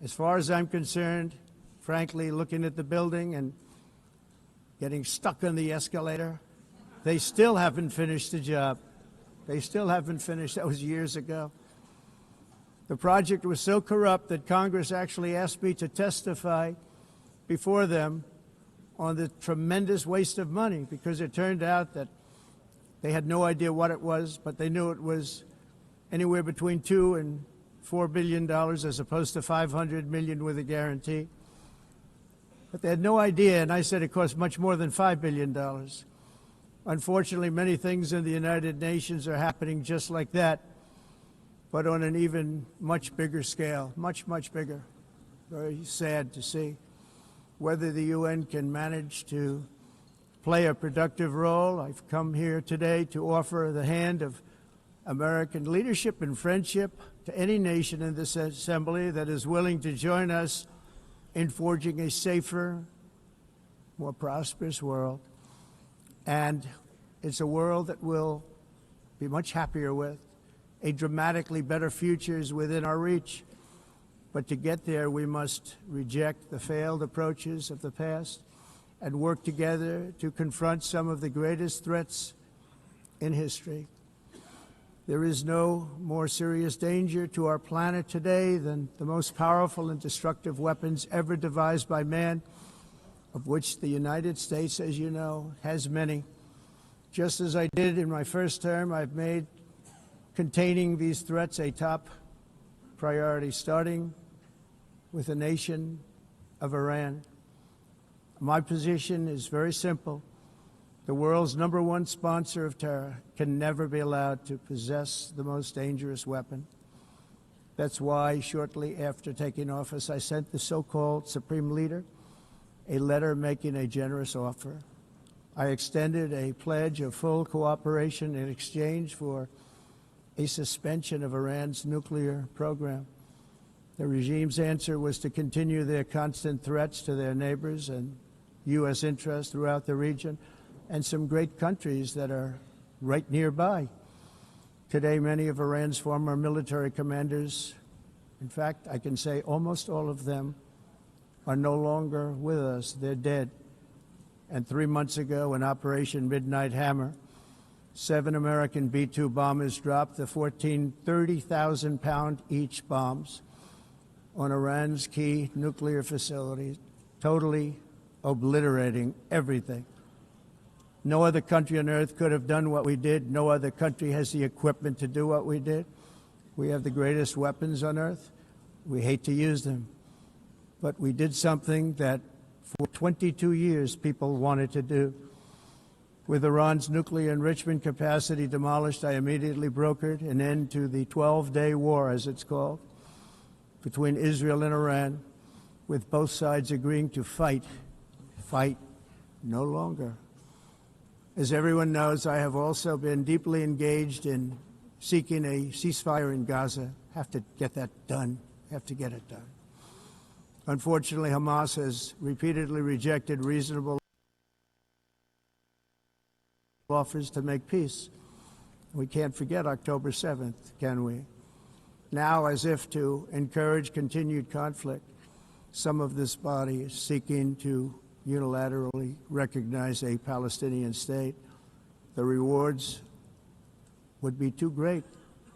As far as I'm concerned, frankly, looking at the building and getting stuck on the escalator, they still haven't finished the job. They still haven't finished. That was years ago. The project was so corrupt that Congress actually asked me to testify before them on the tremendous waste of money, because it turned out that they had no idea what it was, but they knew it was anywhere between $2 and $4 billion as opposed to $500 million with a guarantee. But they had no idea, and I said it cost much more than $5 billion. Unfortunately, many things in the United Nations are happening just like that, but on an even much bigger scale, much, much bigger. Very sad to see. Whether the UN can manage to play a productive role, I've come here today to offer the hand of American leadership and friendship to any nation in this assembly that is willing to join us in forging a safer, more prosperous world. And it's a world that we'll be much happier with. A dramatically better future is within our reach. But to get there, we must reject the failed approaches of the past and work together to confront some of the greatest threats in history. There is no more serious danger to our planet today than the most powerful and destructive weapons ever devised by man, of which the United States, as you know, has many. Just as I did in my first term, I've made containing these threats a top priority, starting with the nation of Iran. My position is very simple. The world's #1 sponsor of terror can never be allowed to possess the most dangerous weapon. That's why, shortly after taking office, I sent the so-called Supreme Leader a letter making a generous offer. I extended a pledge of full cooperation in exchange for a suspension of Iran's nuclear program. The regime's answer was to continue their constant threats to their neighbors and U.S. interests throughout the region, and some great countries that are right nearby. Today, many of Iran's former military commanders, in fact, I can say almost all of them, are no longer with us. They're dead. And 3 months ago, in Operation Midnight Hammer, 7 American B-2 bombers dropped the 14 30,000-pound each bombs on Iran's key nuclear facilities, totally obliterating everything. No other country on earth could have done what we did. No other country has the equipment to do what we did. We have the greatest weapons on earth. We hate to use them. But we did something that for 22 years people wanted to do. With Iran's nuclear enrichment capacity demolished, I immediately brokered an end to the 12-day war, as it's called, between Israel and Iran, with both sides agreeing to fight no longer. As everyone knows, I have also been deeply engaged in seeking a ceasefire in Gaza. Have to get that done. Have to get it done. Unfortunately, Hamas has repeatedly rejected reasonable offers to make peace. We can't forget October 7th, can we? Now, as if to encourage continued conflict, some of this body is seeking to unilaterally recognize a Palestinian state. The rewards would be too great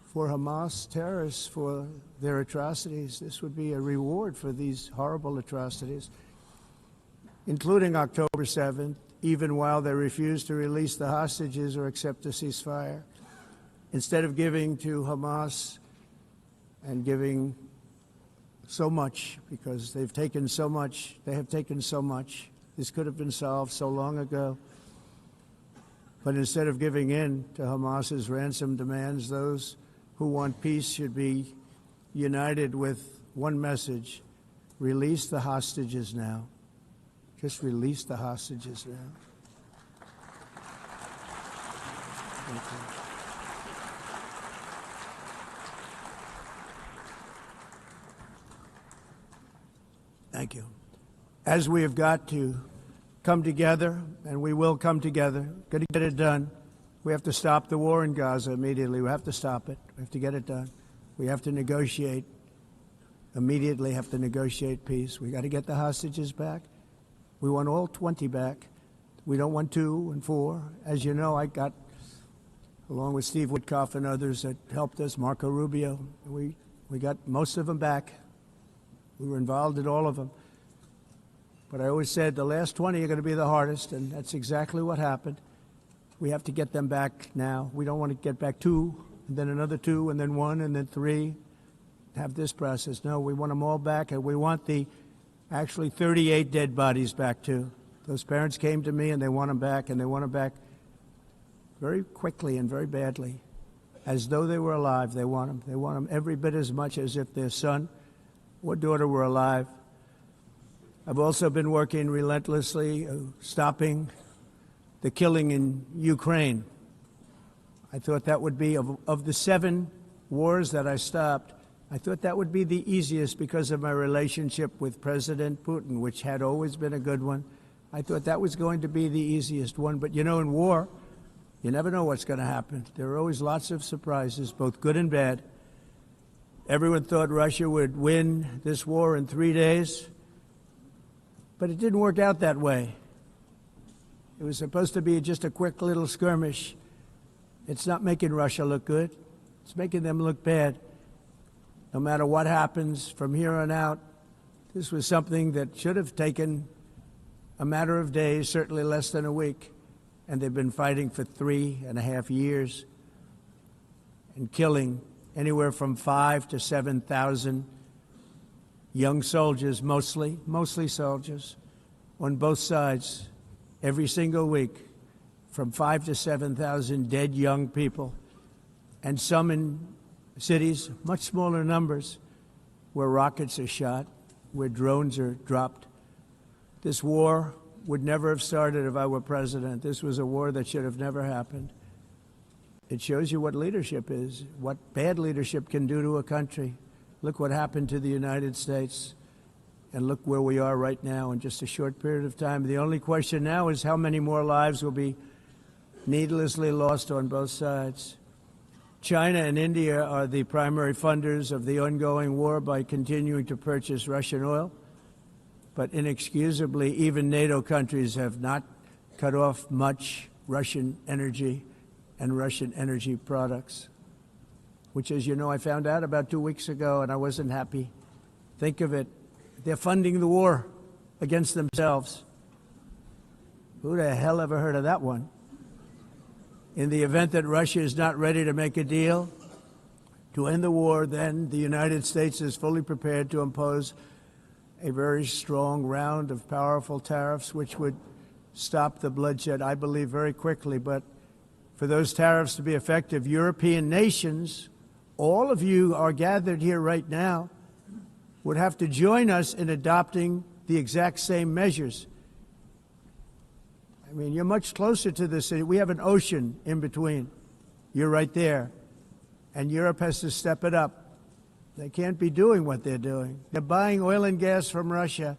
for Hamas terrorists for their atrocities. This would be a reward for these horrible atrocities, including October 7th, even while they refuse to release the hostages or accept a ceasefire. Instead of giving to Hamas and giving so much, because they've taken so much, this could have been solved so long ago. But instead of giving in to Hamas's ransom demands, those who want peace should be united with one message: release the hostages now. Just release the hostages now. Thank you. Thank you. As we have got to come together, and we will come together, got to get it done. We have to stop the war in Gaza immediately. We have to stop it. We have to get it done. We have to negotiate immediately have to negotiate peace. We got to get the hostages back. We want all 20 back. We don't want 2 and 4. As you know, I got, along with Steve Witkoff and others that helped us, Marco Rubio, we got most of them back. We were involved in all of them. But I always said the last 20 are going to be the hardest, and that's exactly what happened. We have to get them back now. We don't want to get back 2, and then another 2, and then 1, and then 3. Have this process. No, we want them all back, and we want the actually 38 dead bodies back too. Those parents came to me and they want them back, and they want them back very quickly and very badly, as though they were alive. They want them. They want them every bit as much as if their son or daughter were alive. I've also been working relentlessly, stopping the killing in Ukraine. I thought that would be, of the 7 wars that I stopped, I thought that would be the easiest because of my relationship with President Putin, which had always been a good one. I thought that was going to be the easiest one. But, you know, in war, you never know what's going to happen. There are always lots of surprises, both good and bad. Everyone thought Russia would win this war in 3 days, but it didn't work out that way. It was supposed to be just a quick little skirmish. It's not making Russia look good. It's making them look bad. No matter what happens from here on out, this was something that should have taken a matter of days, certainly less than a week. And they've been fighting for 3.5 years and killing anywhere from 5,000 to 7,000 young soldiers, mostly soldiers, on both sides, every single week, from 5,000 to 7,000 dead young people, and some in cities, much smaller numbers, where rockets are shot, where drones are dropped. This war would never have started if I were president. This was a war that should have never happened. It shows you what leadership is, what bad leadership can do to a country. Look what happened to the United States, and look where we are right now in just a short period of time. The only question now is how many more lives will be needlessly lost on both sides. China and India are the primary funders of the ongoing war by continuing to purchase Russian oil. But inexcusably, even NATO countries have not cut off much Russian energy and Russian energy products, which, as you know, I found out about 2 weeks ago, and I wasn't happy. Think of it. They're funding the war against themselves. Who the hell ever heard of that one? In the event that Russia is not ready to make a deal to end the war, then the United States is fully prepared to impose a very strong round of powerful tariffs, which would stop the bloodshed, I believe, very quickly. But for those tariffs to be effective, European nations, all of you are gathered here right now, would have to join us in adopting the exact same measures. I mean, you're much closer to the city. We have an ocean in between. You're right there. And Europe has to step it up. They can't be doing what they're doing. They're buying oil and gas from Russia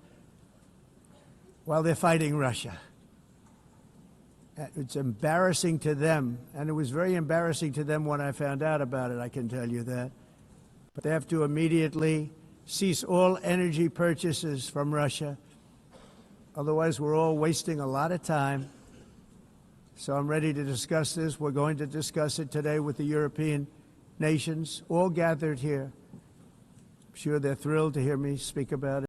while they're fighting Russia. It's embarrassing to them, and it was very embarrassing to them when I found out about it, I can tell you that. But they have to immediately cease all energy purchases from Russia. Otherwise, we're all wasting a lot of time. So I'm ready to discuss this. We're going to discuss it today with the European nations, all gathered here. I'm sure they're thrilled to hear me speak about it.